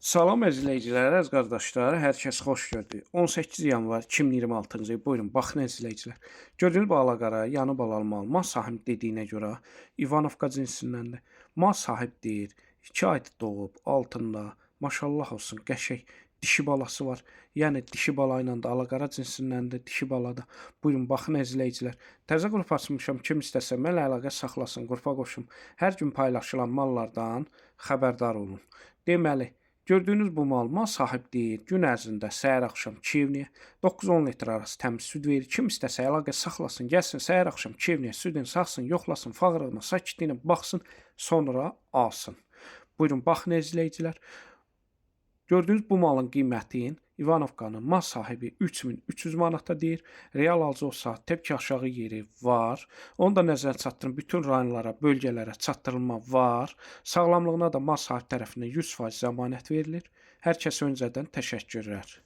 Salam əzizləyicilər, əziz qardaşlar, hər kəs xoş gördük. 18 yanvar 2026-cı il. Buyurun, baxın əzizləyicilər. Gördüyünüz bu alaqara, yanı balalı mal. Mal sahibi dediyinə görə İvanovka cinsindəndir. Mal sahib deyir, 2 aydır doğub, altında, maşallah olsun, qəşəng dişi balası var. Yəni dişi bala ilə də alaqara cinsindəndir, dişi bala da. Buyurun, baxın əzizləyicilər. Təzə qrup açmışam, kim istəsə mənlə əlaqə saxlasın, qrupa qoşum. Hər gün paylaşılan mallardan xəbərdar olun. Deməli, gördüyünüz bu mal sahib deyil. Gün ərzində səhər-axşam 2 evniyə 9-10 litr arası təmiz süd verir. Kim istəsə əlaqə saxlasın, gəlsin səhər-axşam 2 evniyə südünü saxsın, yoxlasın, fağırlığına, sakitliyinə baxsın, sonra alsın. Buyurun, baxın əzizləyicilər. Gördüyünüz bu malın qiymətin İvanovkanın mal sahibi 3300 manata deyir. Real alıcı olsa təbii ki, aşağı yeri var. Onu da nəzərə çatdırın. Bütün rayonlara, bölgələrə çatdırılma var. Sağlamlığına da mal sahibi tərəfindən 100% zəmanət verilir. Hər kəsə öncədən təşəkkürlər.